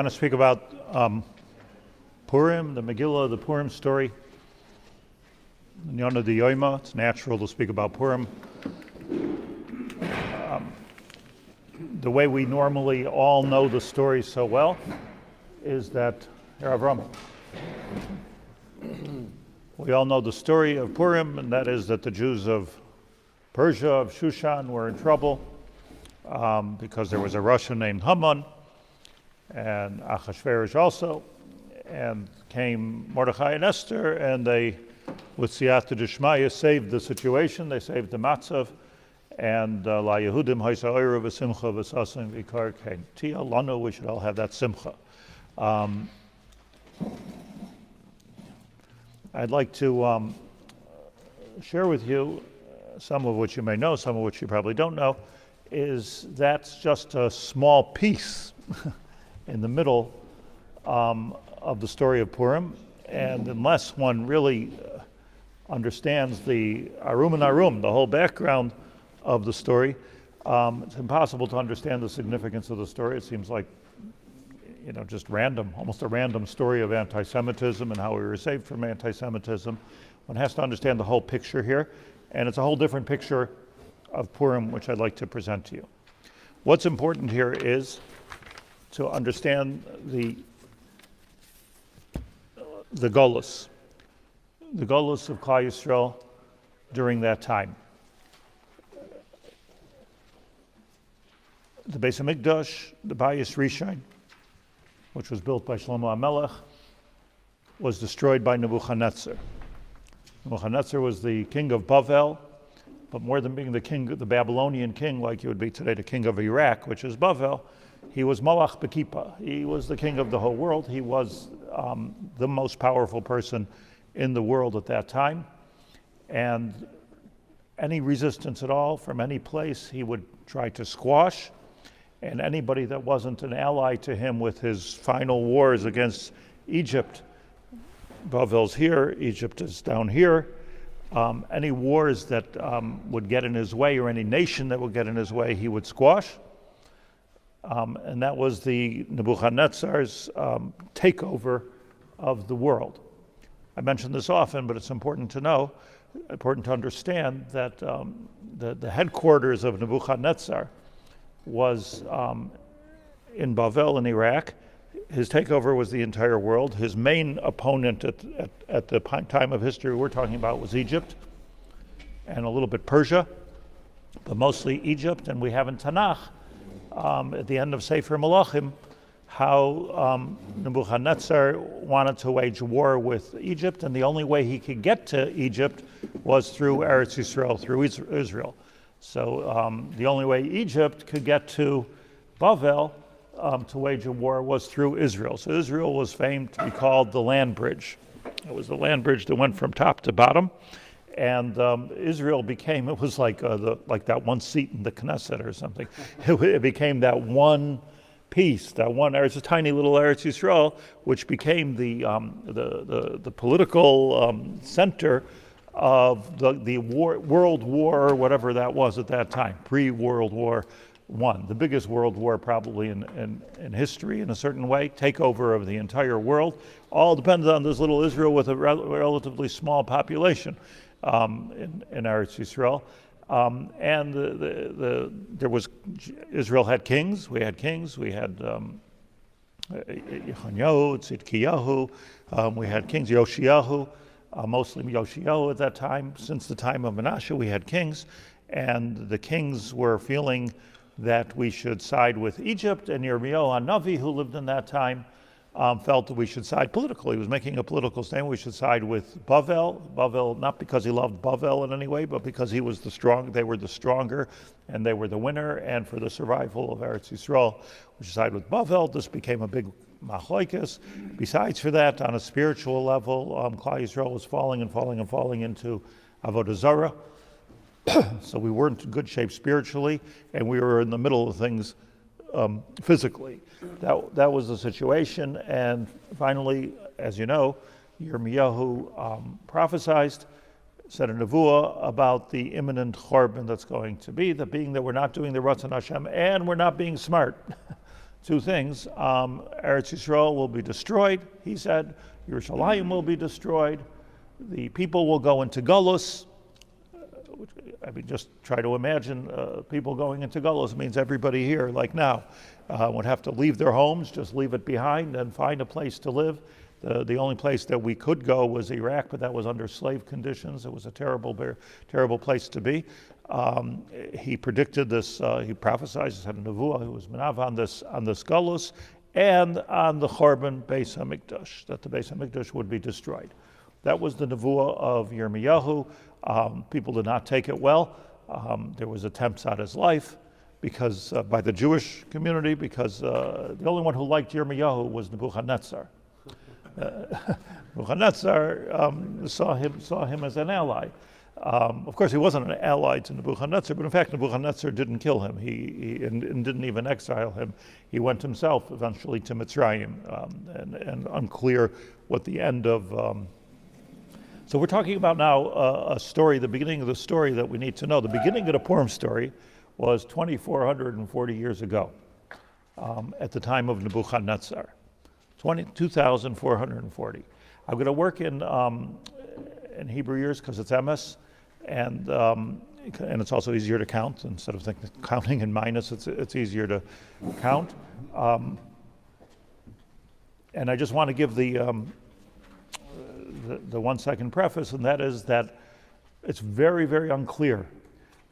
want to speak about Purim, the Megillah, the Purim story. Yonah de Yoima, it's natural to speak about Purim. The way we normally all know the story so well is that, here Avram, we all know the story of Purim, and that is that the Jews of Persia, of Shushan, were in trouble because there was a Russian named Haman, and Achashverosh also, and came Mordechai and Esther, and they, with Siyata Dishmaya, saved the situation. They saved the matzav, and La Yehudim Haisa Oira V'Simcha V'Sasim V'Ikar Kain Tia Lano. We should all have that simcha. I'd like to share with you some of what you may know, some of what you probably don't know. Is that's just a small piece in the middle of the story of Purim, and unless one really understands the Arum and Arum, the whole background of the story, it's impossible to understand the significance of the story. It seems like, just random, almost a random story of anti-Semitism and how we were saved from anti-Semitism. One has to understand the whole picture here, and it's a whole different picture of Purim, which I'd like to present to you. What's important here is to understand the Golus of Klal Yisrael during that time. The Beis HaMikdash, the Bayis Rishon, which was built by Shlomo HaMelech, was destroyed by Nebuchadnezzar. Nebuchadnezzar was the king of Bavel, but more than being the king, the Babylonian king, like you would be today, the king of Iraq, which is Bavel, he was Malach Bekipa. He was the king of the whole world. He was the most powerful person in the world at that time. And any resistance at all from any place, he would try to squash. And anybody that wasn't an ally to him with his final wars against Egypt, Bavel's here, Egypt is down here, any wars that would get in his way, or any nation that would get in his way, he would squash. And that was the Nebuchadnezzar's takeover of the world. I mention this often, but it's important to know, important to understand that the headquarters of Nebuchadnezzar was in Bavel in Iraq. His takeover was the entire world. His main opponent at the time of history we're talking about was Egypt, and a little bit Persia, but mostly Egypt. And we have in Tanakh, at the end of Sefer Malachim, how Nebuchadnezzar wanted to wage war with Egypt, and the only way he could get to Egypt was through Eretz Yisrael, through Israel. So the only way Egypt could get to Bavel to wage a war was through Israel. So Israel was famed to be called the land bridge. It was the land bridge that went from top to bottom, and Israel became, it was like that one seat in the Knesset or something. It became that one piece, that one Eretz, a tiny little Eretz Yisrael, which became the political center of the World War, or whatever that was at that time, pre-World War I, the biggest world war probably in history in a certain way, takeover of the entire world, all depended on this little Israel with a relatively small population in Eretz Yisrael. And Israel had kings, we had Yechonyahu, Tzidkiyahu, we had kings, Yoshiyahu, mostly Yoshiyahu at that time. Since the time of Menashe, we had kings, and the kings were feeling that we should side with Egypt, and Yirmiyahu HaNavi, who lived in that time, felt that we should side politically. He was making a political statement. We should side with Bavel, not because he loved Bavel in any way, but because he was they were the stronger, and they were the winner, and for the survival of Eretz Yisrael, we should side with Bavel. This became a big machlokes. Besides for that, on a spiritual level, Klal Yisrael was falling into Avodah Zarah. So we weren't in good shape spiritually, and we were in the middle of things physically. That was the situation, and finally, as you know, Yirmiyahu prophesied, said a nevuah about the imminent chorban that's going to be, that being that we're not doing the Ratzon Hashem, and we're not being smart. two things. Eretz Yisrael will be destroyed, he said. Yerushalayim will be destroyed. The people will go into Golus. Just try to imagine people going into Golus means everybody here, like now, would have to leave their homes, just leave it behind and find a place to live. The only place that we could go was Iraq, but that was under slave conditions. It was a terrible place to be. He predicted this, he prophesied, he had a nevuah, he was menav on this Golus, and on the Chorban Beis HaMikdash, that the Beis HaMikdash would be destroyed. That was the nevuah of Yirmiyahu. People did not take it well. There was attempts on his life because by the Jewish community, because the only one who liked Yirmiyahu was Nebuchadnezzar. Nebuchadnezzar saw him as an ally. Of course, he wasn't an ally to Nebuchadnezzar, but in fact, Nebuchadnezzar didn't kill him. He didn't even exile him. He went himself eventually to Mitzrayim, and unclear what the end of. So we're talking about now a story, the beginning of the story that we need to know. The beginning of the Purim story was 2,440 years ago, at the time of Nebuchadnezzar. 2,440. I'm going to work in Hebrew years because it's MS, and it's also easier to count instead of counting in minus. It's easier to count. And I just want to give the 1 second preface, and that is that it's very, very unclear.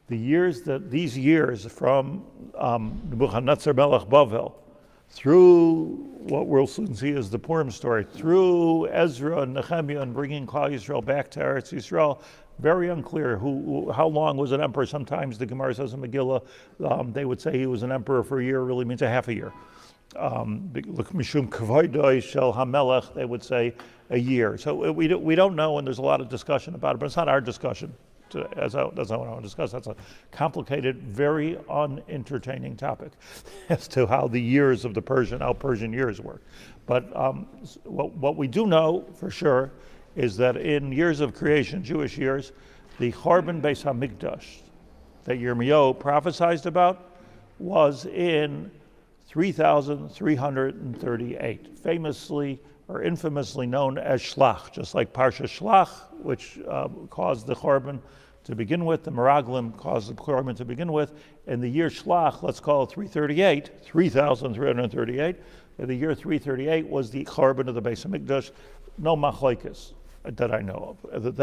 These years from Nebuchadnezzar Melech Bavel through what we'll soon see as the Purim story, through Ezra and Nehemiah and bringing Klal Yisrael back to Eretz Yisrael, very unclear how long was an emperor. Sometimes the Gemara says in Megillah, they would say he was an emperor for a year, really means a half a year. Mishum kavodoi shel hamelech, they would say a year. So we don't know, and there's a lot of discussion about it, but it's not our discussion. That's not what I want to discuss. That's a complicated, very unentertaining topic as to how the years of how Persian years work. But what we do know for sure is that in years of creation, Jewish years, the Chorban Beis HaMikdash that Yirmiyahu prophesied about was in 3,338, famously or infamously known as Shlach, just like Parsha Shlach, which caused the Chorban to begin with, the Meraglim caused the Chorban to begin with, and the year Shlach, let's call it 3,338, and the year 338 was the Chorban of the Beis HaMikdash, no machlokes that I know of.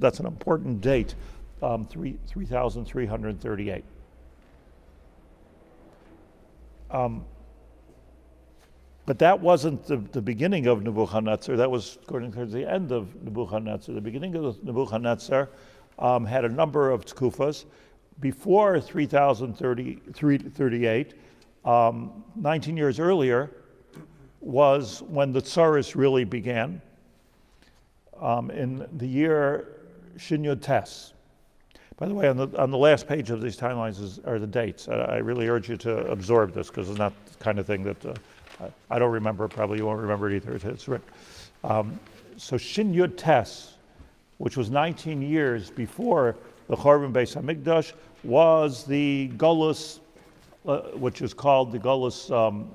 That's an important date, 3,338. But that wasn't the beginning of Nebuchadnezzar. That was going towards the end of Nebuchadnezzar. The beginning of Nebuchadnezzar had a number of tkufas. Before 3,038, 19 years earlier, was when the Tsaris really began, in the year Shin Yud Tes. By the way, on the last page of these timelines are the dates. I really urge you to absorb this because it's not the kind of thing that I don't remember. Probably you won't remember it either. It's written. So Shin Yud Tes, which was 19 years before the Chorban Beis HaMikdash, was the Golus, which is called the Golus of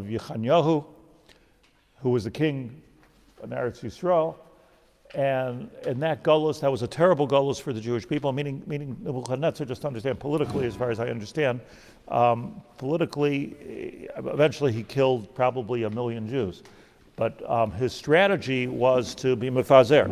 Yechanyahu, who was the king in Eretz Yisrael. And in that Golus, that was a terrible Golus for the Jewish people, meaning Nebuchadnezzar, just to understand politically, as far as I understand, politically, eventually he killed probably 1 million Jews. But his strategy was to be mefazer,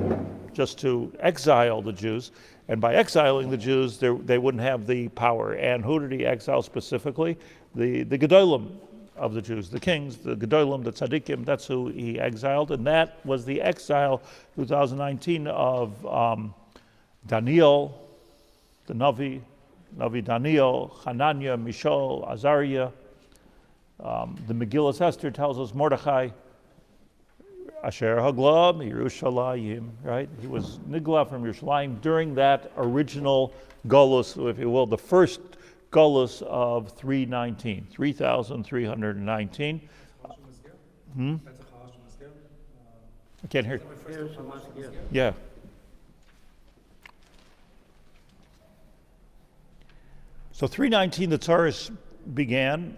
just to exile the Jews. And by exiling the Jews, they wouldn't have the power. And who did he exile specifically? The Gedolim of the Jews, the kings, the Gedolim, the Tzaddikim, that's who he exiled. And that was the exile, 2019, of Daniel, the Navi Daniel, Hananiah, Mishael, Azariah. The Megillah Esther tells us Mordechai, Asher Hagla Yerushalayim, right? He was Nigla from Yerushalayim during that original Golus, if you will, the first Golus of 3,319. I can't hear. Yeah. So 319, the Tsaris began.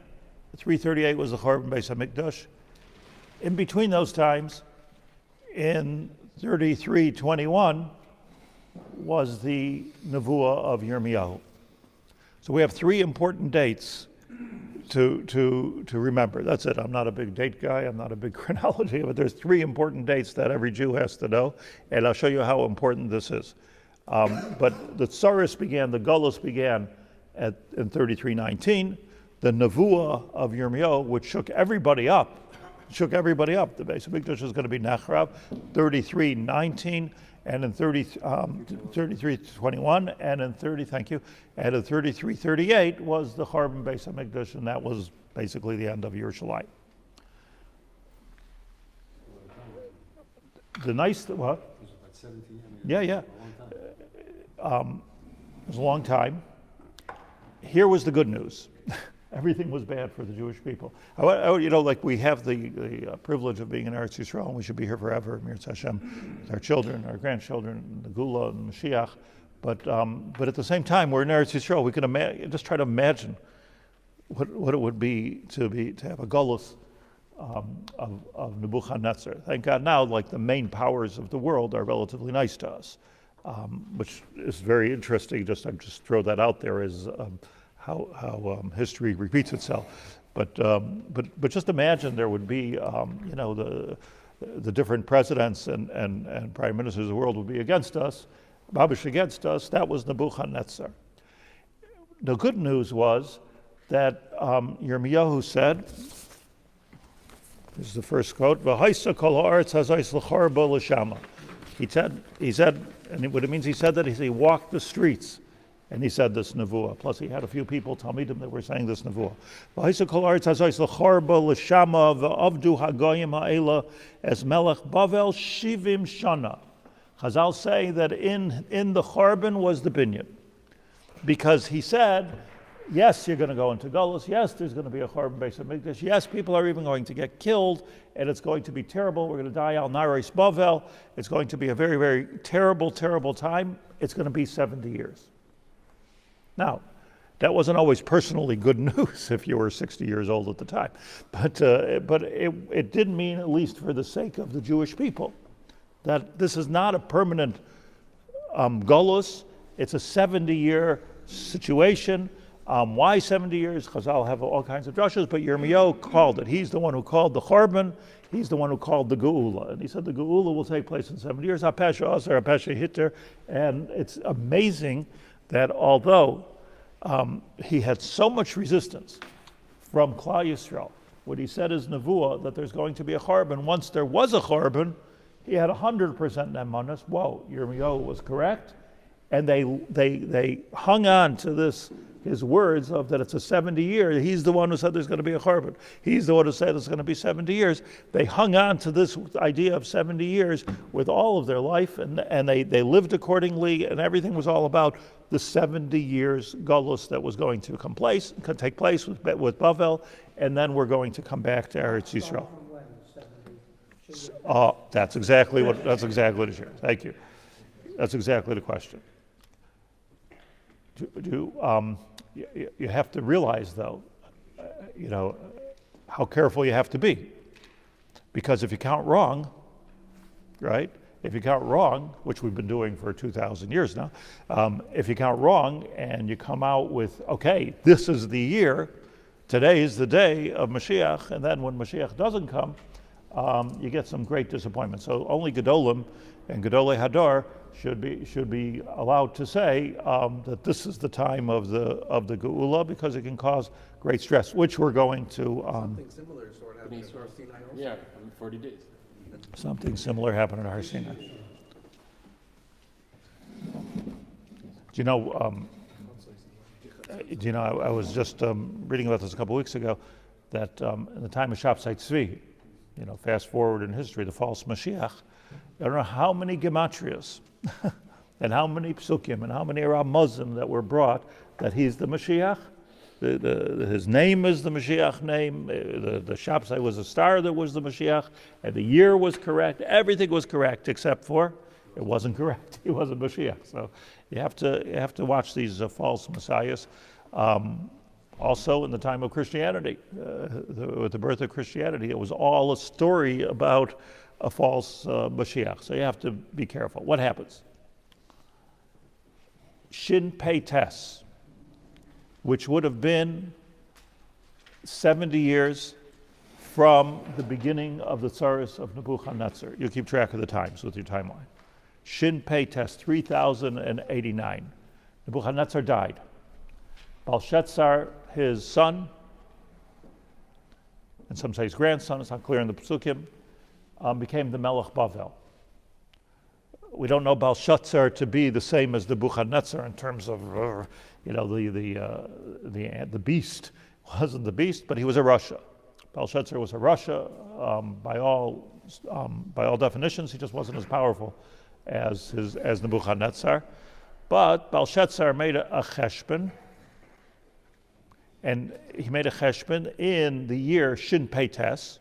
338 was the Churban Beis HaMikdash. In between those times, in 3321, was the Nevuah of Yirmiyahu. So we have three important dates to remember. That's it. I'm not a big date guy. I'm not a big chronology, but there's three important dates that every Jew has to know, and I'll show you how important this is. But the Tsaris began, the Golus began in 3319. The Nevuah of Yirmiyahu, which shook everybody up. The Beis HaMikdash is going to be Nachrav, 3319, and in 3321, and in 3338 was the Churban Beis HaMikdash, and that was basically the end of Yerushalayim. The nice, what? It was about 17 years. Yeah. It was a long time. Here was the good news. Everything was bad for the Jewish people. Like we have the privilege of being in Eretz Yisrael, and we should be here forever, Mirz Hashem, with our children, our grandchildren, the Gula and Mashiach. But at the same time, we're in Eretz Yisrael. We can just try to imagine what it would be to have a Golus of Nebuchadnezzar. Thank God now, like the main powers of the world are relatively nice to us, which is very interesting. I just throw that out there as how history repeats itself. But just imagine there would be, the different presidents and prime ministers of the world would be against us, Babish against us. That was Nebuchadnezzar. The good news was that Yirmiyahu said, this is the first quote, "V'haisa kol ha'aretz hazais l'charba l'shama." He said, and what it means, he said that he walked the streets, and he said this nevuah. Plus, he had a few people, Talmidim, that were saying this nevuah. V'haisa kol ha'aretz hazais l'charba l'shama v'avdu hagoyim ha'ela es melech Bavel shivim shana. Chazal say that in the Churban was the binyan, because he said, yes, you're going to go into Golus. Yes, there's going to be a Churban Beis HaMikdash. Yes, people are even going to get killed, and it's going to be terrible. We're going to die al nareis Bavel. It's going to be a very, very terrible, terrible time. It's going to be 70 years. Now, that wasn't always personally good news if you were 60 years old at the time, but it did mean, at least for the sake of the Jewish people, that this is not a permanent Golus. It's a 70-year situation. Why 70 years? Chazal have all kinds of drushes, but Yirmiyahu called it. He's the one who called the Churban. He's the one who called the Geula. And he said the Geula will take place in 70 years. HaPesha Aser, HaPesha Hitter. And it's amazing that although he had so much resistance from Klal Yisrael, what he said is Nevuah, that there's going to be a Churban. Once there was a Churban, he had 100% Ne'emanus. Whoa, Yirmiyahu was correct. And they hung on to his words of that it's a 70 year. He's the one who said there's going to be a Churban. He's the one who said it's going to be 70 years. They hung on to this idea of 70 years with all of their life, and they lived accordingly, and everything was all about the 70 years Golus that was going to take place with Bavel, and then we're going to come back to Eretz Yisrael. That's exactly what it is here. Thank you. That's exactly the question. You have to realize, though, how careful you have to be. Because if you count wrong, right? If you count wrong, which we've been doing for 2,000 years now, if you count wrong and you come out with, okay, this is the year, today is the day of Mashiach, and then when Mashiach doesn't come, you get some great disappointment. So only Gedolim and Gedolei Hadar should be allowed to say that this is the time of the Geula, because it can cause great stress, which we're going to. Something similar sort of happened in Har Sinai also. Yeah, 40 days. Something similar happened in Har Sinai. I was just reading about this a couple weeks ago, that in the time of Shabtai Tzvi, fast forward in history, the false Mashiach, I don't know how many gematrias and how many psukim and how many ramazim that were brought that he's the Mashiach. His name is the Mashiach name. The Shabtai was a star that was the Mashiach, and the year was correct. Everything was correct except for it wasn't correct. He wasn't Mashiach. So you have to watch these false messiahs. Also, in the time of Christianity, with the birth of Christianity, it was all a story about a false Mashiach. So you have to be careful. What happens? Shin Pei Tes, which would have been 70 years from the beginning of the Tsaris of Nebuchadnezzar. You keep track of the times with your timeline. Shin Pei Tes, 3089. Nebuchadnezzar died. Belshazzar, his son, and some say his grandson, it's not clear in the Psukim, became the Melech Bavel. We don't know Belshazzar to be the same as Nebuchadnezzar in terms of, the beast. Wasn't the beast, but he was a Russia. Belshazzar was a Russia. By all definitions, he just wasn't as powerful as Nebuchadnezzar. But Belshazzar made a cheshbon, and he made a cheshbon in the year Shin Pei Tes,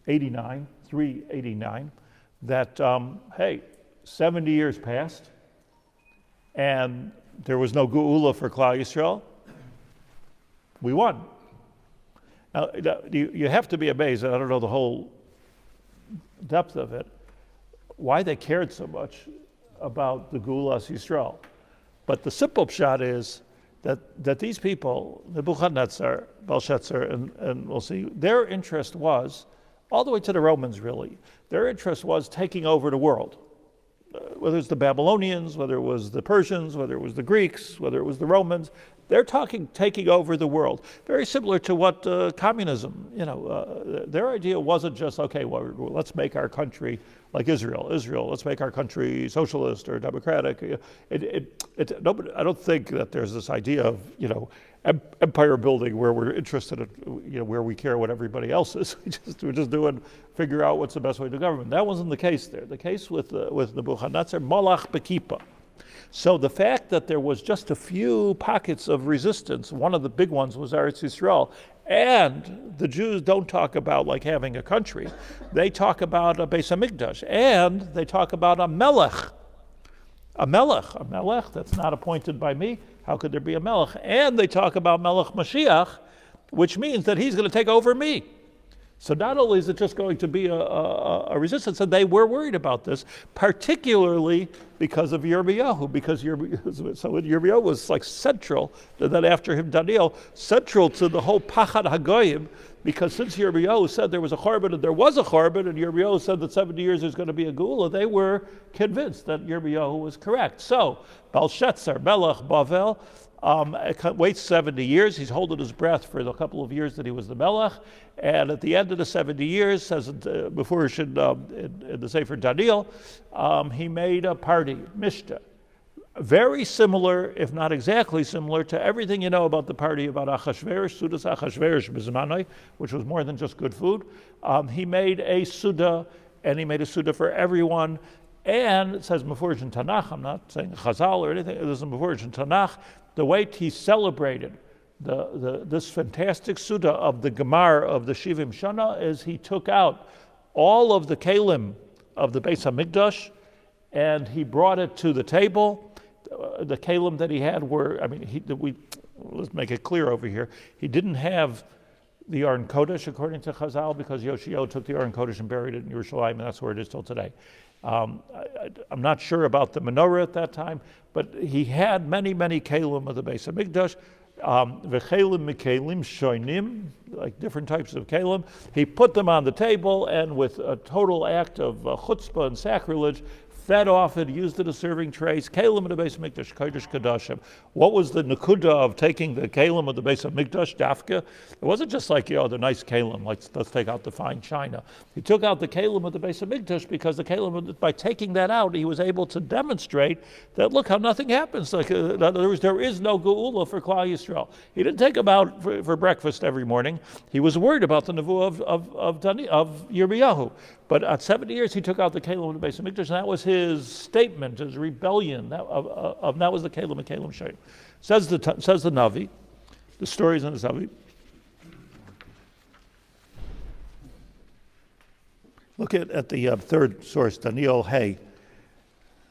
389, that, 70 years passed, and there was no geula for Klal Yisrael. We won. Now, you have to be amazed, I don't know the whole depth of it, why they cared so much about the Geulas Yisrael. But the simple pshat is that these people, Nebuchadnezzar, Belshazzar, and we'll see, their interest was, all the way to the Romans really, their interest was taking over the world. Whether it's the Babylonians, whether it was the Persians, whether it was the Greeks, whether it was the Romans, they're taking over the world. Very similar to what communism, their idea wasn't just, okay, well, let's make our country like Israel, let's make our country socialist or democratic. Nobody, I don't think that there's this idea of, empire building where we're interested in, where we care what everybody else is. We're just figure out what's the best way to govern. That wasn't the case there. The case with Nebuchadnezzar, Malach Bekipa. So the fact that there was just a few pockets of resistance, one of the big ones was Eretz Yisrael, and the Jews don't talk about like having a country. They talk about a Beis HaMikdash, and they talk about a melech. A melech that's not appointed by me. How could there be a melech? And they talk about Melech Mashiach, which means that he's going to take over me. So not only is it just going to be a resistance, and they were worried about this, particularly because of Yirmiyahu, because Yirmiyahu was like central, and then after him Daniel, central to the whole Pachad HaGoyim, because since Yirmiyahu said there was a Chorban and there was a Chorban, and Yirmiyahu said that 70 years there's going to be a Geula, they were convinced that Yirmiyahu was correct. So Belshazzar, Melech Bavel, waits 70 years. He's holding his breath for the couple of years that he was the Melech. And at the end of the 70 years, says before in the Sefer Daniel, he made a party, Mishta. Very similar, if not exactly similar, to everything you know about the party about Achashverosh, Sudas Achashverosh B'Zmanoi, which was more than just good food. He made a Suda, and he made a Suda for everyone. And it says Mefurish in Tanakh, I'm not saying Chazal or anything, it is Mefurish in Tanakh, the way he celebrated this fantastic Suda of the Gemar of the Shivim Shana is he took out all of the Kalim of the Beis HaMikdash and he brought it to the table. The Kalim that he had were, let's make it clear over here, he didn't have the Aron Kodesh according to Chazal because Yoshio took the Aron Kodesh and buried it in Yerushalayim, and that's where it is till today. I'm not sure about the menorah at that time, but he had many, many kelim of the Beis HaMikdash, v'chelim mikelim shoinim, like different types of kelim. He put them on the table, and with a total act of chutzpah and sacrilege, fed off it, used it as serving trays. Kelim of the Beis HaMikdash, Kodesh Kodashim. What was the nakuda of taking the kelim of the Beis HaMikdash, dafka? It wasn't just like, the nice kelim, like let's take out the fine china. He took out the kelim of the Beis HaMikdash because the kelim, by taking that out, he was able to demonstrate that, look how nothing happens. Like, in other words, there is no geula for Klal Yisrael. He didn't take them out for breakfast every morning. He was worried about the nevuah of Yirmiyahu. But at 70 years, he took out the kelim of the Beis HaMikdash, and that was his statement, his rebellion. That was the kelim and kelim shayim. Says the Navi, the stories in the Navi. Look at the third source, Daniel Hay.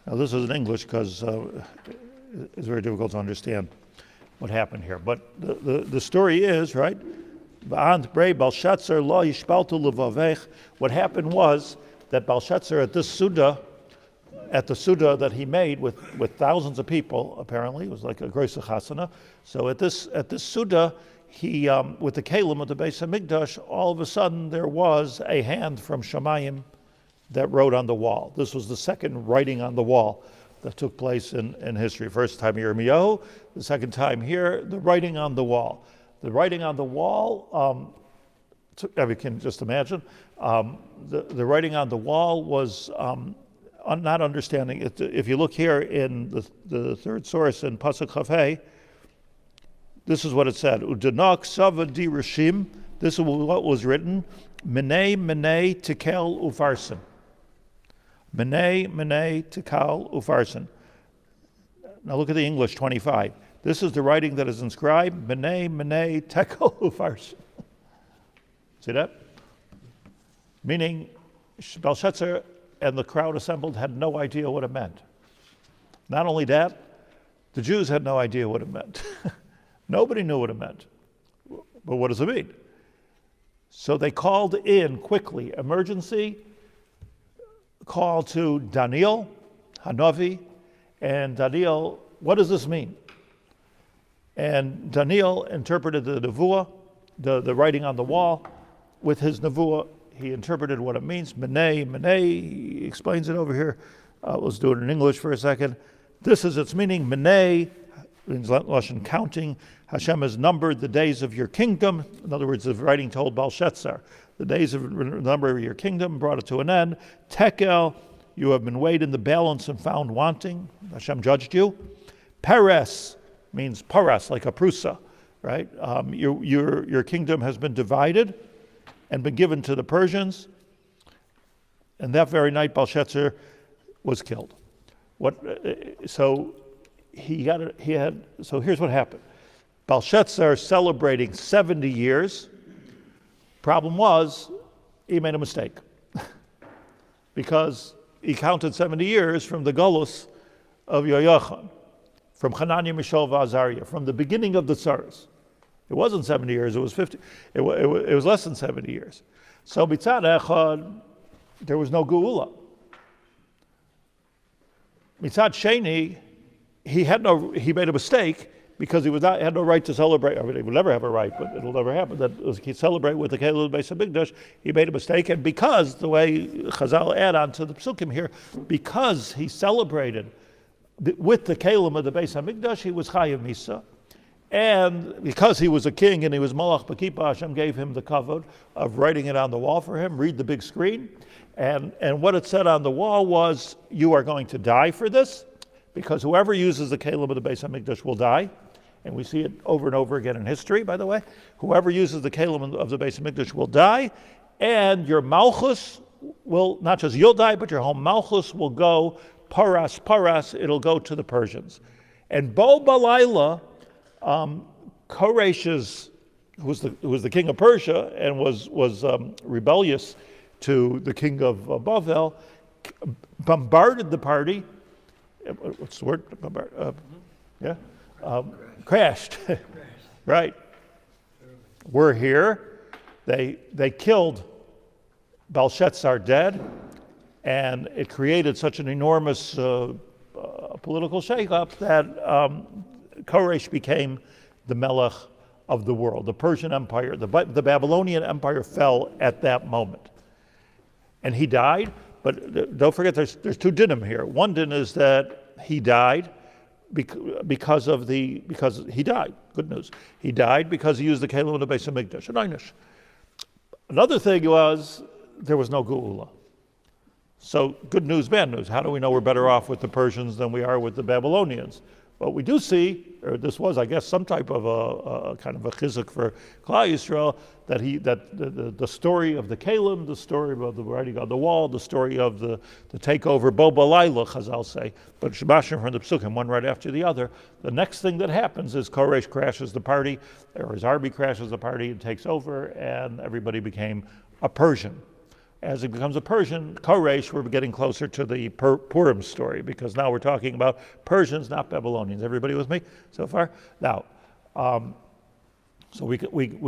Now this is in English because it's very difficult to understand. what happened here. But the story is, right, what happened was that Belshazzar at this Suda, at the Suda that he made with thousands of people, apparently, it was like a Große Chasana. So at this Suda, he, with the Kalim of the Beis HaMikdash, all of a sudden there was a hand from Shamayim that wrote on the wall. This was the second writing on the wall that took place in history. First time Yirmiyahu, the second time here, the writing on the wall. The writing on the wall, we can just imagine, the writing on the wall was not understanding it. If you look here in the third source in Pasuk Chafei, this is what it said. Udanak Sava Di Rishim. This is what was written. Menei Menei Tekel Ufarsin. Menei Menei Tekel Ufarsin. Now look at the English 25. This is the writing that is inscribed. Menei Menei Tekel Ufarsin. See that? Meaning, Belshazzar and the crowd assembled had no idea what it meant. Not only that, the Jews had no idea what it meant. Nobody knew what it meant. But what does it mean? So they called in quickly, emergency call to Daniel, Hanavi, and Daniel, what does this mean? And Daniel interpreted the nevuah, the writing on the wall. With his nevuah, he interpreted what it means. Menei, Menei, he explains it over here. Let's do it in English for a second. This is its meaning. Menei means Lashon counting. Hashem has numbered the days of your kingdom. In other words, the writing told Belshazzar, the days of the number of your kingdom, brought it to an end. Tekel, you have been weighed in the balance and found wanting. Hashem judged you. Peres means paras, like a prusa, right? Your kingdom has been divided and been given to the Persians. And that very night, Belshazzar was killed. So here's what happened. Belshazzar celebrating 70 years. Problem was, he made a mistake. Because he counted 70 years from the Golus of Yoyachan, from Hananiah, Mishael, Azariah, from the beginning of the Tsaras. It wasn't 70 years, it was 50. It was less than 70 years. So Mitzad Echad, there was no Geula. Mitzad Sheni, he made a mistake because had no right to celebrate. I mean, he would never have a right, but it'll never happen. That he celebrate with the Kehillat Bais HaMikdash. He made a mistake, and because the way Chazal add on to the psukim here, because he celebrated with the Kelim of the Bais HaMikdash, he was Chaim Misa. And because he was a king and he was Malach B'Kippah, Hashem gave him the kavod of writing it on the wall for him, read the big screen. And what it said on the wall was, you are going to die for this, because whoever uses the Kelim of the Bais HaMikdash will die. And we see it over and over again in history, by the way. Whoever uses the Kelim of the Bais HaMikdash will die, and your Malchus will, not just you'll die, but your whole Malchus will go, paras, it'll go to the Persians. And Bo Balayla, Koresh, who was the king of Persia and was rebellious to the king of Bavel, bombarded the party. What's the word? Crashed. Right. We're here. They killed Belshazzar dead, and it created such an enormous political shakeup that Koresh became the Melech of the world. The Persian Empire, the Babylonian Empire fell at that moment. And he died, but don't forget there's two dinim here. One din is that he died because he died. Good news. He died because he used the Kelim of the Beis HaMikdash. Another thing was there was no Geula. So good news, bad news. How do we know we're better off with the Persians than we are with the Babylonians? Well, we do see, or this was, I guess, some type of a kind of a chizuk for Klal Yisrael, that the story of the Kelim, the story of the writing on the wall, the story of the takeover, Bo Balayla, Chazal say, but Shabashim from the Psukim, one right after the other. The next thing that happens is Koresh crashes the party, or his army crashes the party and takes over, and everybody became a Persian. As it becomes a Persian, Koresh, we're getting closer to the Purim story, because now we're talking about Persians, not Babylonians. Everybody with me so far? Now, So we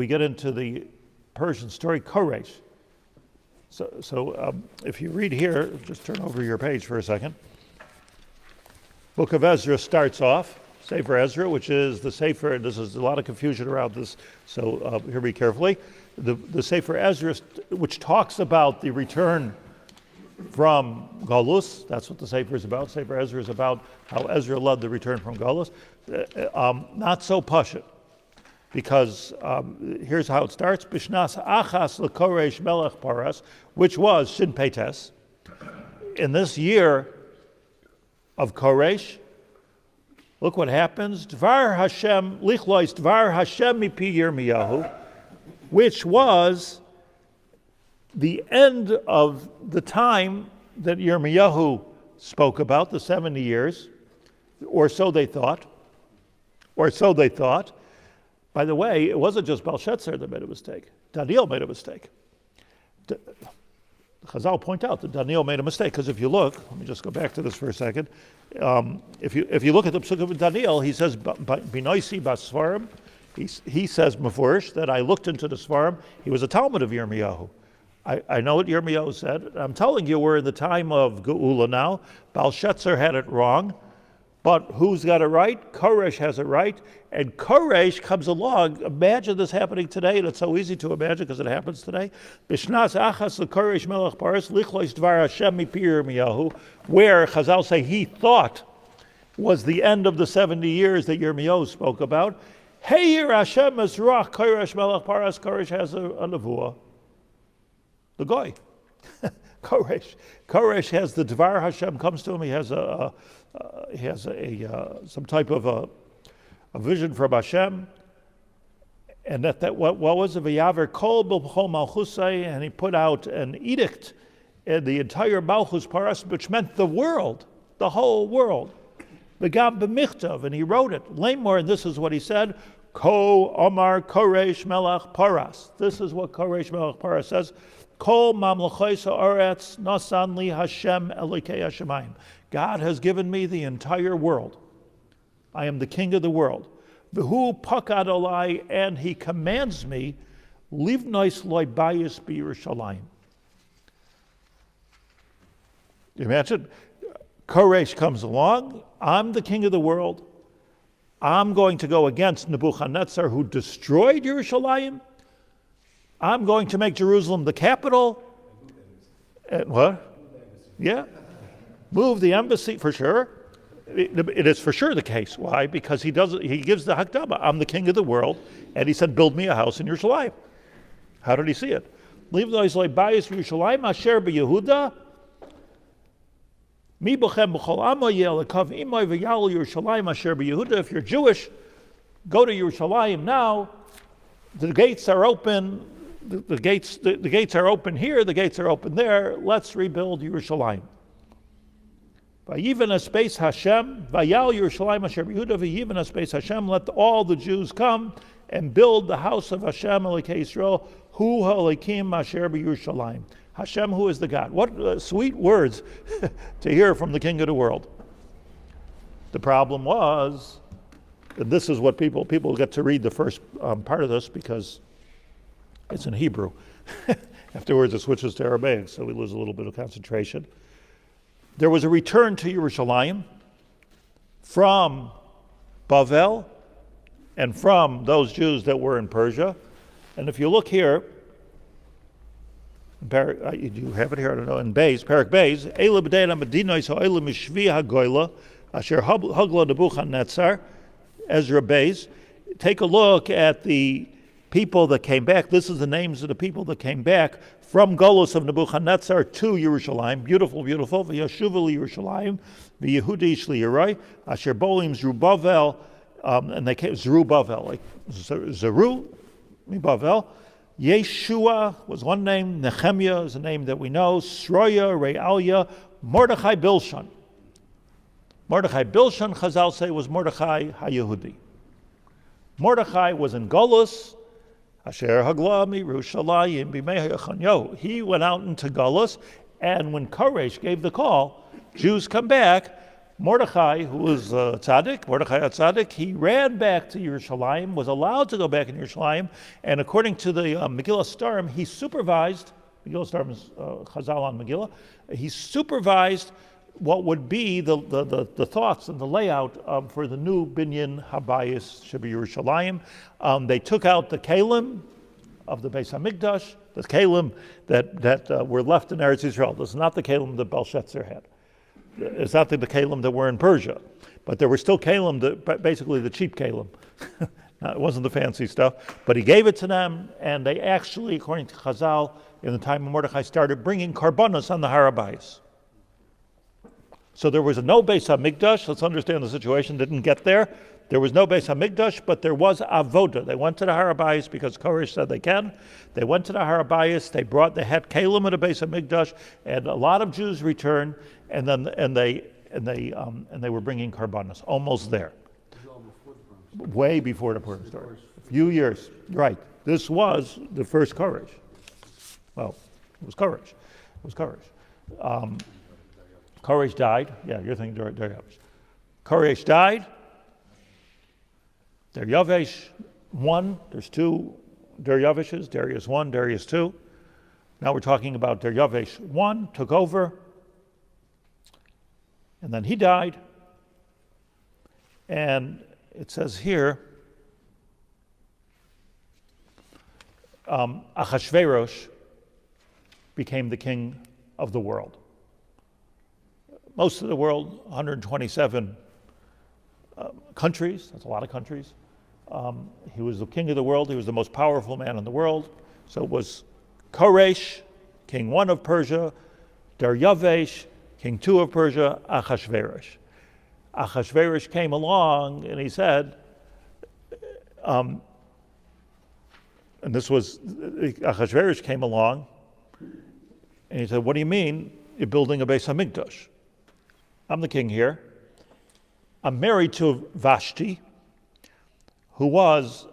get into the Persian story, Koresh. So if you read here, just turn over your page for a second. Book of Ezra starts off, Sefer Ezra, which is the Sefer, and this is a lot of confusion around this, so hear me carefully. The Sefer Ezra, which talks about the return from Galus, that's what the Sefer is about. Sefer Ezra is about how Ezra led the return from Galus. Not so pashut, because here's how it starts. Bishnas achas lekoresh melech paras, which was Shin Peites. In this year of Koresh, look what happens. Dvar Hashem, lichlois Dvar Hashem mipi Yirmiyahu, which was the end of the time that Yirmiyahu spoke about, the 70 years, or so they thought. By the way, it wasn't just Belshazzar that made a mistake. Daniel made a mistake. Chazal point out that Daniel made a mistake, because if you look, let me just go back to this for a second. If you look at the Psukim of Daniel, he says, Binoisi Basfarim, he says, Mefurish, that I looked into the Svarim, he was a Talmud of Yirmiyahu. I know what Yirmiyahu said. I'm telling you, we're in the time of Geula now. Belshazzar had it wrong. But who's got it right? Koresh has it right. And Koresh comes along. Imagine this happening today, and it's so easy to imagine because it happens today. Bishnas achas lekoresh melech paras lichlois dvar Hashem mipi Yirmiyahu, where Chazal say he thought was the end of the 70 years that Yirmiyahu spoke about. Heir Hashem esrach Koresh melech paras. Koresh has a nevuah. The guy. Koresh has the Dvar Hashem comes to him. He has some type of a vision from Hashem, and that what was it? V'yaver kol b'chol malchusay, and he put out an edict in the entire Malchus Paras, which meant the world, the whole world. V'gam b'michtav, and he wrote it. Lamor, and this is what he said: Ko Omar Koresh Melech Paras. This is what Koresh Melech Paras says. Kol mamlechos haaretz nasan li Hashem Elikei Hashemayim. God has given me the entire world. I am the king of the world. V'hu pakad olai, and he commands me, livnois loy bayis b'Yerushalayim. You imagine? Koresh comes along. I'm the king of the world. I'm going to go against Nebuchadnezzar, who destroyed Yerushalayim. I'm going to make Jerusalem the capital. And what? Yeah. Move the embassy, for sure. It is for sure the case. Why? Because he gives the Hakdama. I'm the king of the world. And he said, build me a house in Yerushalayim. How did he see it? Leave those like Bais Yerushalayim, Asher b'Yehuda. Mi b'chem b'chol amo yelekav imoy v'yal Yerushalayim Asher b'Yehuda. If you're Jewish, go to Yerushalayim now. The gates are open. The gates are open here. The gates are open there. Let's rebuild Yerushalayim. Vayiven Bais Hashem, Vayal Yerushalayim Asher b'Yehuda, Vayiven Bais Hashem. Let all the Jews come and build the house of Hashem Elikei Yisrael, Hu Ha'Elikim Asher b'Yerushalayim. Hashem, who is the God. What sweet words to hear from the King of the world. The problem was, and this is what people get to read the first part of this because it's in Hebrew. Afterwards it switches to Aramaic, so we lose a little bit of concentration. There was a return to Yerushalayim from Bavel and from those Jews that were in Persia. And if you look here, you have it here, I don't know, in Bais, Parak Bais, Eila b'deina medinois ha'eila mishvi ha'goyla, asher hagla Nebuchadnezzar, Ezra Bais. Take a look at the people that came back. This is the names of the people that came back from Golus of Nebuchadnezzar to Yerushalayim. Beautiful, beautiful. V'yashuva Yerushalayim, v'Yehudi shli'yaroi, asher bolim Zerubbabel, and they came Zerubbabel, like Zeru, Bavel. Yeshua was one name. Nehemiah is a name that we know. Sroya, Realia, Mordechai Bilshan. Mordechai Bilshan, Chazal say, was Mordechai HaYehudi. Mordechai was in Golus. Asher Hagla Mirushalayim B'mei Hachanyo. He went out into Golus, and when Koresh gave the call, Jews come back. Mordechai, who was tzaddik, Mordechai tzaddik, he ran back to Yerushalayim, was allowed to go back in Yerushalayim, and according to the Megillah Starim, he supervised, Megillah Starim is Chazal on Megillah, he supervised what would be the thoughts and the layout for the new Binyan Habayis Sheba Yerushalayim. They took out the Kalim of the Beis HaMikdash, the Kalim that were left in Eretz Yisrael. This is not the Kalim that Belshazzar had. It's not the Kalim that were in Persia, but there were still Kalim, basically the cheap Kalim. It wasn't the fancy stuff, but he gave it to them, and they actually, according to Chazal, in the time of Mordechai, started bringing karbanos on the Har HaBayis. So there was no Beis HaMikdash. Let's understand the situation. Didn't get there. There was no Beis HaMikdash, but there was avoda. They went to the Har HaBayis because Koresh said they can. They went to the Har HaBayis. They had Kalim at the Beis HaMikdash, and a lot of Jews returned, and they were bringing karbanos. Almost there. Way before the Purim story. A few years. Right. This was the first Koresh. Well, it was Koresh. It was Koresh. Koresh died. Yeah, you're thinking Darius. Koresh died. Darius won. There's two Dariuses, Darius 1, Darius 2. Now we're talking about Darius 1, took over, and then he died. And it says here, Achashverosh became the king of the world. Most of the world, 127 countries, that's a lot of countries. He was the king of the world. He was the most powerful man in the world. So it was Koresh, king 1 of Persia, Darius, king 2 of Persia, Achashverosh. Achashverosh came along and he said, and this was, Achashverosh came along and he said, what do you mean you're building a Beis HaMikdash? I'm the king here. I'm married to Vashti, who was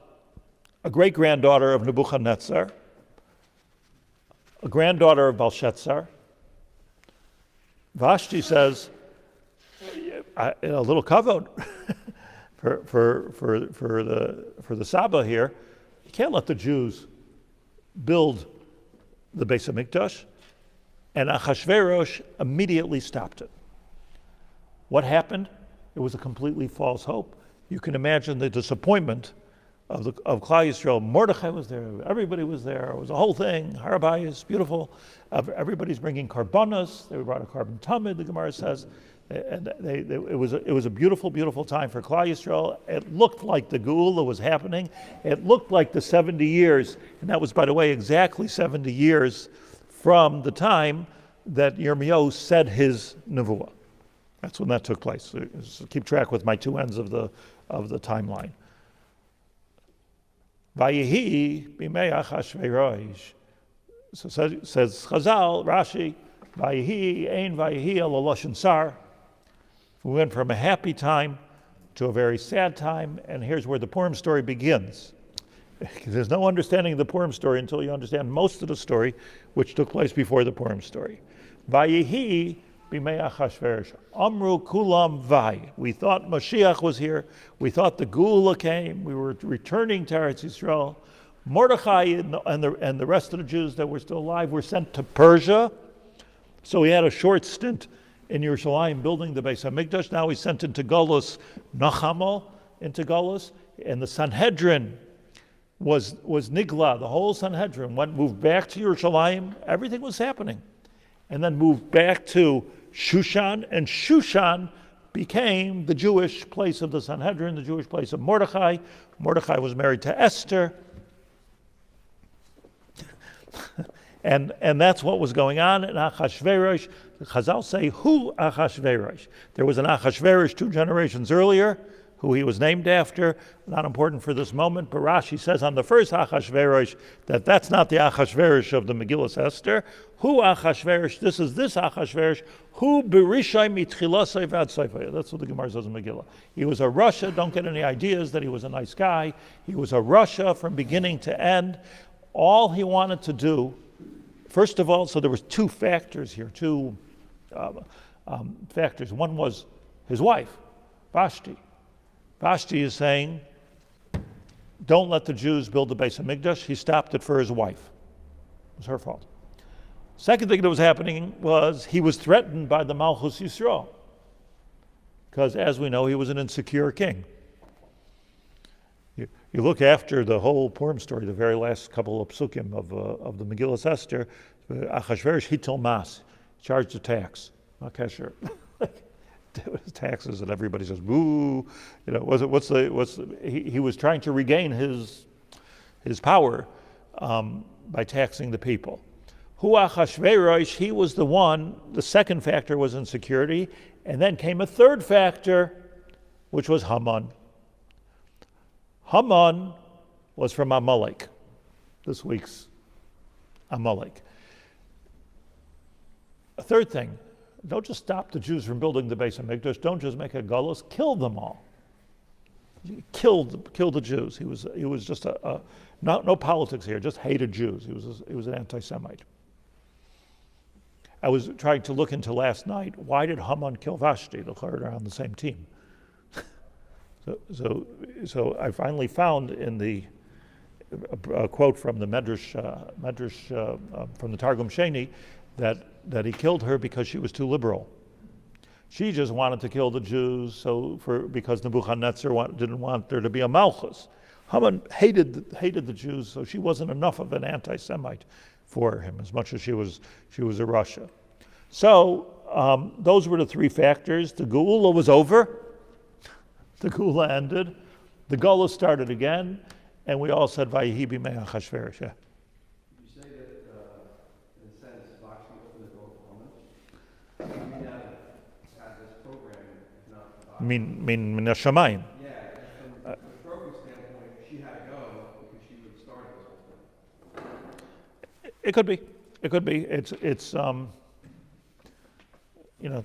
a great-granddaughter of Nebuchadnezzar, a granddaughter of Belshazzar. Vashti says, a little kavod for the Saba here. You can't let the Jews build the Beis HaMikdash. And Achashverosh immediately stopped it. What happened? It was a completely false hope. You can imagine the disappointment of Klal Yisrael. Mordechai was there. Everybody was there. It was a whole thing. Har HaBayis, beautiful. Everybody's bringing karbanos. They brought a carbon tamid, the Gemara says. And it was a beautiful, beautiful time for Klal Yisrael. It looked like the Geula was happening. It looked like the 70 years. And that was, by the way, exactly 70 years from the time that Yirmiyahu said his nevuah. That's when that took place. So keep track with my two ends of the timeline. Vayehi b'mei Achashverosh. So says Chazal, Rashi, Vayehi ein vayehi ala loshen sar. We went from a happy time to a very sad time, and here's where the Purim story begins. There's no understanding of the Purim story until you understand most of the story, which took place before the Purim story. Vayehi b'mei Achashverosh. Amru kulam vai. We thought Mashiach was here. We thought the Geula came. We were returning to Eretz Yisrael. Mordechai and the rest of the Jews that were still alive were sent to Persia. So he had a short stint in Yerushalayim building the Beis HaMikdash. Now he's sent into Golus, Nachamo into Golus. And the Sanhedrin was Nigla. The whole Sanhedrin moved back to Yerushalayim. Everything was happening. And then moved back to Shushan. And Shushan became the Jewish place of the Sanhedrin, the Jewish place of Mordechai. Mordechai was married to Esther. And that's what was going on in Achashverosh. The Chazal say, who Achashverosh? There was an Achashverosh 2 generations earlier, who he was named after. Not important for this moment, but Rashi says on the first Achashverosh that that's not the Achashverosh of the Megillah Esther. Who Achashverosh? This is this Achashverosh. Who Berishai mitchilasei vad seifei. That's what the Gemara says in Megillah. He was a Rasha. Don't get any ideas that he was a nice guy. He was a Rasha from beginning to end. All he wanted to do, first of all, so there was 2 factors here, 2 factors. One was his wife, Vashti. Vashti is saying, don't let the Jews build the Beis HaMikdash. He stopped it for his wife. It was her fault. Second thing that was happening was he was threatened by the Malchus Yisrael, because as we know, he was an insecure king. You look after the whole Purim story, the very last couple of psukim of the Megillas Esther, Achashverosh hitel mas, charged a tax, not kasher. Taxes, and everybody says boo. You know, he was trying to regain his power by taxing the people. Hu Achashverosh, he was the one. The second factor was insecurity, and then came a third factor, which was Haman. Haman was from Amalek, this week's Amalek. A third thing, don't just stop the Jews from building the Beis HaMikdash, don't just make a galus, kill them all. He killed the Jews. He was just no politics here, just hated Jews. He was an anti-Semite. I was trying to look into last night, why did Haman kill Vashti? The third are on the same team. So I finally found in a quote from the Medrash from the Targum Sheni that he killed her because she was too liberal. She just wanted to kill the Jews because Nebuchadnezzar didn't want there to be a Malchus. Haman hated the Jews, so she wasn't enough of an anti-Semite for him, as much as she was a Russia. So those were the three factors. The Geula was over. The Geula ended. The Geula started again, and we all said, Vayehi b'mei Achashverosh. Yeah. You say that, in a sense, Vashti opened the door for Haman. You mean that had this program, if not Vashti? Min hashamayim. Yeah, and from the program standpoint, she had to go because she would start this whole thing. It could be. It's it's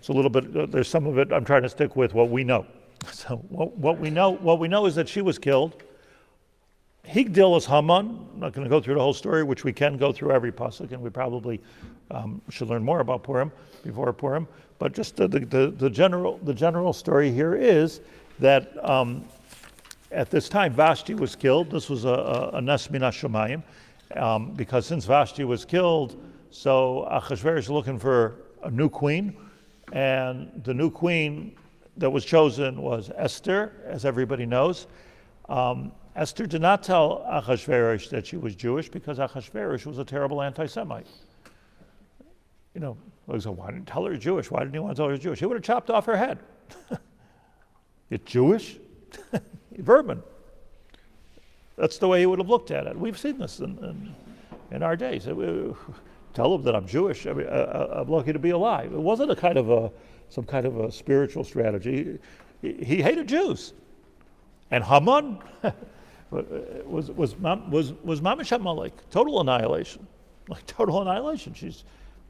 a little bit. There's some of it. I'm trying to stick with what we know. So what we know is that she was killed. Higdil is Haman. I'm not going to go through the whole story, which we can go through every pasuk, and we probably should learn more about Purim before Purim. But just the general story here is that at this time Vashti was killed. This was a nes min hashamayim, because since Vashti was killed, so Achashverosh is looking for a new queen, and the new queen that was chosen was Esther, as everybody knows. Esther did not tell Achashverosh that she was Jewish because Achashverosh was a terrible anti-Semite. So why didn't you tell her you're Jewish? Why didn't you want to tell her you're Jewish? He would have chopped off her head. You're Jewish? Vermin. That's the way he would have looked at it. We've seen this in our days. Tell them that I'm Jewish. I'm lucky to be alive. It wasn't some kind of a spiritual strategy. He hated Jews, and Haman was mamish Amalek, total annihilation, total annihilation. She's,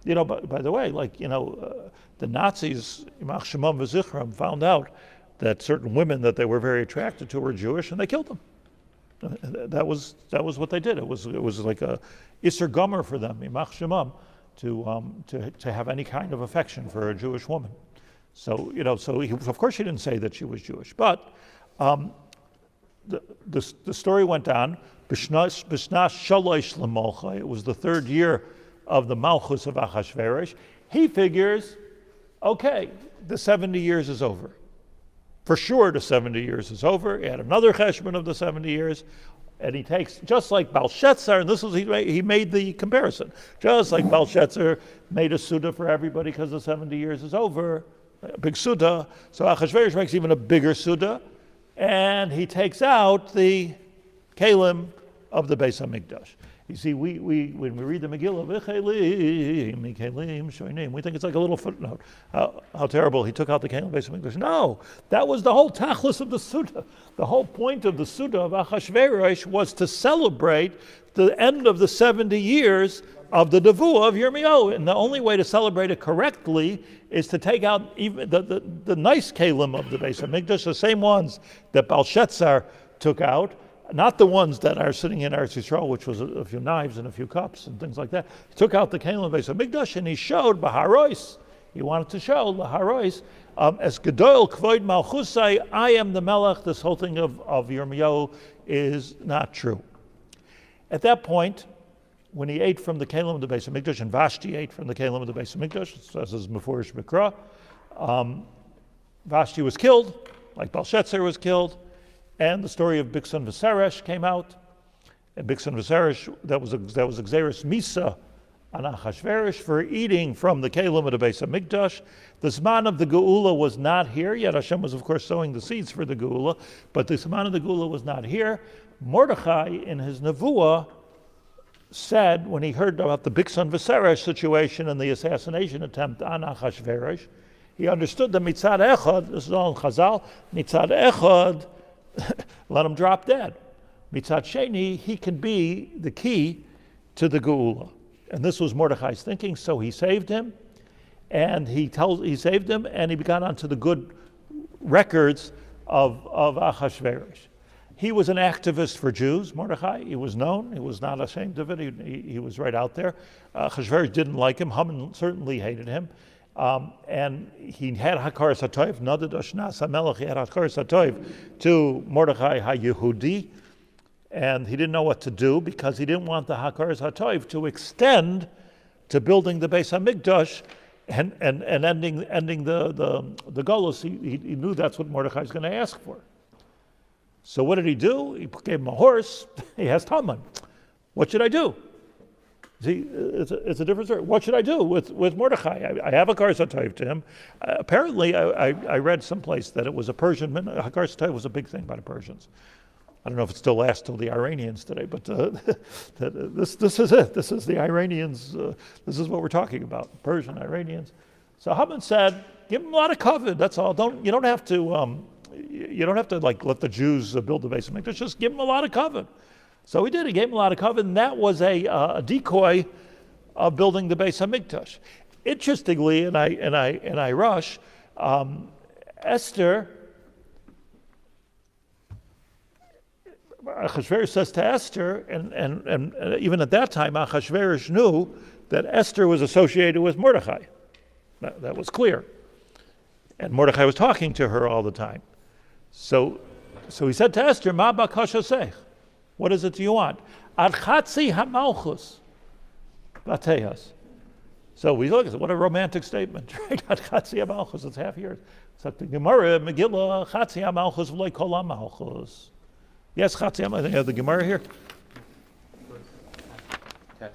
by the way, the Nazis, Yimach Shemam v'Zichram, found out that certain women that they were very attracted to were Jewish, and they killed them. That was what they did. It was like a Isser Gomer for them, Yimach Shemam, to have any kind of affection for a Jewish woman. So of course she didn't say that she was Jewish, but the story went on. B'shnas shalosh l'molcha. It was the third year of the Malchus of Achashverosh. He figures, okay, the 70 years is over. For sure, the 70 years is over. He had another cheshbon of the 70 years. And he takes, just like Belshazzar, and he made the comparison. Just like Belshazzar made a Suda for everybody because the 70 years is over, a big Suda. So Achashverosh makes even a bigger Suda, and he takes out the Kalim of the Beis HaMikdash. You see, we when we read the Megillah, we think it's like a little footnote. How terrible, he took out the Kalim of Beis HaMikdash. No, that was the whole tachlis of the Suda. The whole point of the Suda of Achashverosh was to celebrate the end of the 70 years of the Nevuah of Yirmiyahu. And the only way to celebrate it correctly is to take out even the nice Kalim of the Beis HaMikdash, the same ones that Belshazzar took out, not the ones that are sitting in Eretz Yisrael, which was a few knives and a few cups and things like that. He took out the Kalim of Beis HaMikdash, and he showed Baharois. He wanted to show, Laharois, as Gedol Kvoid Malchusai, I am the Melech. This whole thing of Yirmiyahu is not true. At that point, when he ate from the Kelim of the Beis HaMikdash, and Vashti ate from the Kelim of the Beis HaMikdash, as is Mefurish Mikra, Vashti was killed, like Belshazzar was killed, and the story of Bixen Viseresh came out. And Bixen Viseresh, that was Xeris Misa on Achashverosh for eating from the Kelim of the Beis HaMikdash. The Zman of the Geula was not here, yet Hashem was of course sowing the seeds for the Geula, but the Zman of the Geula was not here. Mordechai, in his Nevuah, said, when he heard about the Bixen Viseresh situation and the assassination attempt on Achashverosh, he understood that Mitzad Echad, this is all in Chazal, Mitzad Echad, let him drop dead. Mitzad Sheni, he can be the key to the Geula. And this was Mordechai's thinking, so he saved him, and he saved him, and he got onto the good records of Achashverosh. He was an activist for Jews, Mordechai. He was known. He was not ashamed of it. He was right out there. Achashverosh didn't like him. Haman certainly hated him. And he had Hakaras HaTov, Nadad Ashnas HaMelech, he had Hakaras HaTov to Mordechai HaYehudi, and he didn't know what to do because he didn't want the Hakaras HaTov to extend to building the Beis HaMikdash and ending the Golus. He knew that's what Mordechai's going to ask for. So what did he do? He gave him a horse. He asked Haman, what should I do? See, it's a different story. What should I do with Mordechai? I have a Hakaras HaTov to him. Apparently, I read someplace that it was a Persian. Hakaras HaTov was a big thing by the Persians. I don't know if it still lasts till the Iranians today, but this is it. This is the Iranians. This is what we're talking about, Persian, Iranians. So Haman said, give them a lot of covet. That's all. You don't have to like let the Jews build the Beis HaMikdash. Just give them a lot of covet. So he did. He gave him a lot of covet, and that was a decoy of building the Beis HaMikdash. Interestingly, and I rush, Esther. Achashverosh says to Esther, and even at that time, Achashverosh knew that Esther was associated with Mordechai. That was clear. And Mordechai was talking to her all the time. So he said to Esther, Ma bakashasech, what is it do you want? Ad chatzi hamalchus batehas. So we look at it, what a romantic statement, right? Ad chatzi hamalchus, it's half years. So the Gemara, Megillah, chatzi hamalchus v'loi kol hamalchus. Yes, Chatziyam, I think I have the Gemara here. Yes.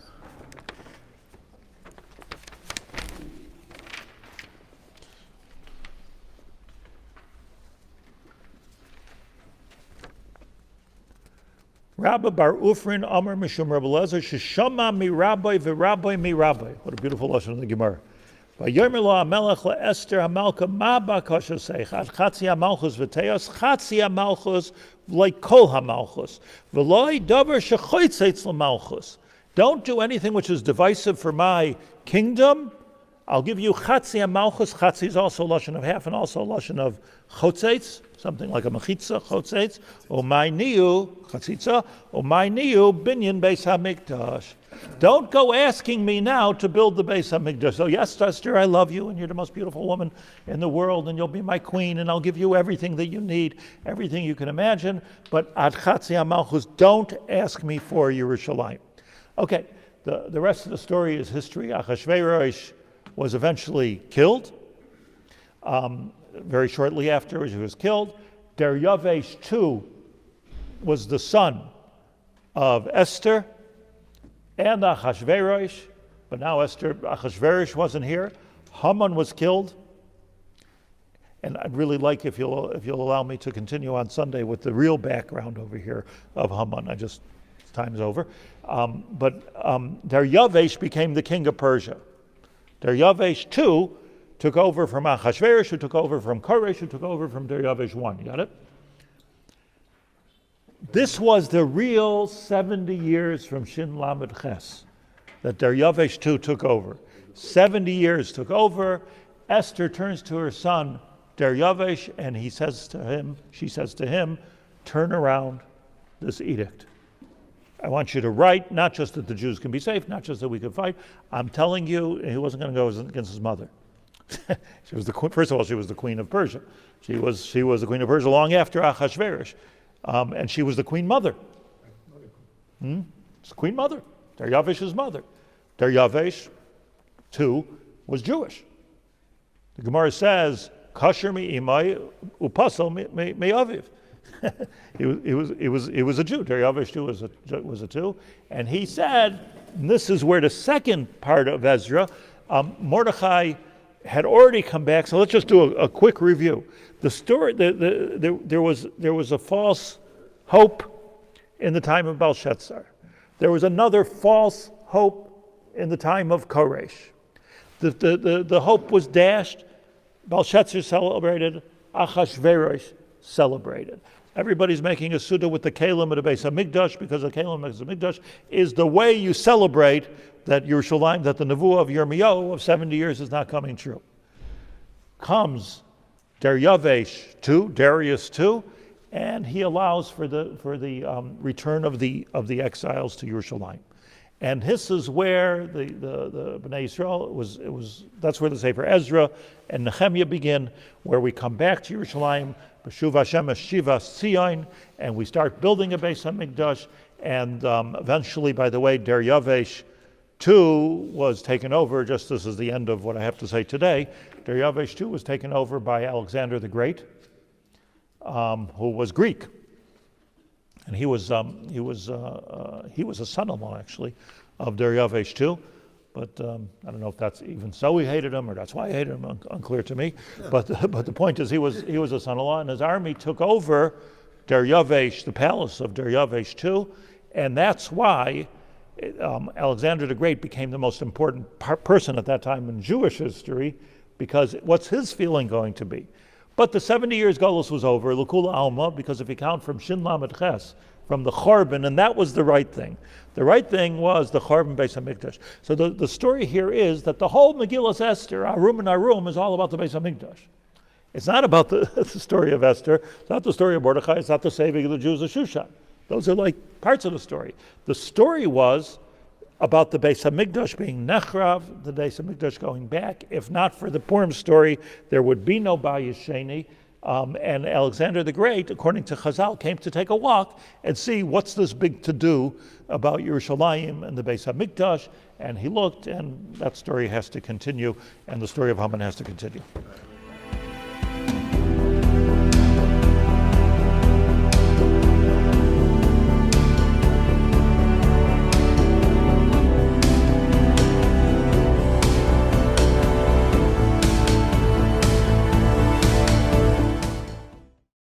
Rabbi Bar Ufrin Amar Mishum Rabbi Lezer Sheshama mi Rabbi v'Rabbi mi Rabbi. What a beautiful lesson in the Gemara. Vayomer lo HaMelech leEsther HaMalka ma bakashasech ad chatzi hamalchus v'teos chatzi hamalchus like kol hamalchus v'loi davar shechoitzeitz l'malchus. Don't do anything which is divisive for my kingdom. I'll give you chatzi hamalchus. Chatzi is also a lashon of half and also a lashon of chotzeitz, something like a mechitza, chotzeitz. O my niu chatzitza. O my niu binyan beis hamikdash. Don't go asking me now to build the Beis HaMikdash. So yes, Esther, I love you, and you're the most beautiful woman in the world, and you'll be my queen, and I'll give you everything that you need, everything you can imagine. But ad chatzi hamalchus, don't ask me for Yerushalayim. Okay, the rest of the story is history. Achashverosh was eventually killed. Very shortly afterwards, he was killed. Daryavesh too was the son of Esther and Achashverosh, but now Achashverosh wasn't here. Haman was killed, and I'd really like if you'll allow me to continue on Sunday with the real background over here of Haman. Time's over. But Daryavesh became the king of Persia. Daryavesh too took over from Achashverosh, who took over from Koresh, who took over from Daryavesh I. You got it? This was the real 70 years from Shin Lamed Ches that Daryavesh II took over. 70 years took over. Esther turns to her son Daryavesh, and she says to him, turn around this edict. I want you to write, not just that the Jews can be safe, not just that we can fight. I'm telling you, he wasn't going to go against his mother. She was the queen. First of all, she was the queen of Persia. She was the queen of Persia long after Achashverosh, and she was the queen mother. It's the queen mother, Daryavesh's mother. Daryavesh, too, was Jewish. The Gemara says, "Kasher mi imai upasal mi aviv." He was a Jew. Daryavesh too was a Jew, and he said, and this is where the second part of Ezra, Mordechai had already come back. So let's just do a quick review. The story, there was a false hope in the time of Belshazzar. There was another false hope in the time of Koresh. The hope was dashed. Belshazzar celebrated. Achashverosh celebrated. Everybody's making a suda with the Kalim of the Beis HaMikdash because the Kalim of the Beis HaMikdash is the way you celebrate that Yerushalayim, that the Nevuah of Yirmiyahu of 70 years is not coming true. Comes Daryavesh II, Darius II, and he allows for the return of the exiles to Yerushalayim. And this is where the Bnei Yisrael, that's where the Sefer Ezra and Nehemiah begin, where we come back to Yerushalayim, B'shuv Hashem Shivas Tzion, and we start building a Beis HaMikdash, and eventually, by the way, Daryavesh II was taken over, just this is the end of what I have to say today. Daryavesh II was taken over by Alexander the Great, who was Greek. And he was a son-in-law, actually, of Daryavesh II. But I don't know if that's even so he hated him, or that's why he hated him, unclear to me. But the point is he was a son-in-law, and his army took over Daryavesh, the palace of Daryavesh II, and that's why Alexander the Great became the most important person at that time in Jewish history, because what's his feeling going to be? But the 70 years Golus was over, L'Kula Alma, because if you count from Shin Lamed Ches, from the Chorban, and that was the right thing. The right thing was the Chorban Beis HaMikdash. So the story here is that the whole Megillas Esther, Arum and Arum, is all about the Beis HaMikdash. It's not about the story of Esther, it's not the story of Mordechai, it's not the saving of the Jews of Shushan. Those are like parts of the story. The story was about the Beis HaMikdash being Nechrav, the Beis HaMikdash going back. If not for the Purim story, there would be no Bayis Sheni. And Alexander the Great, according to Chazal, came to take a walk and see what's this big to-do about Yerushalayim and the Beis HaMikdash. And he looked, and that story has to continue, and the story of Haman has to continue.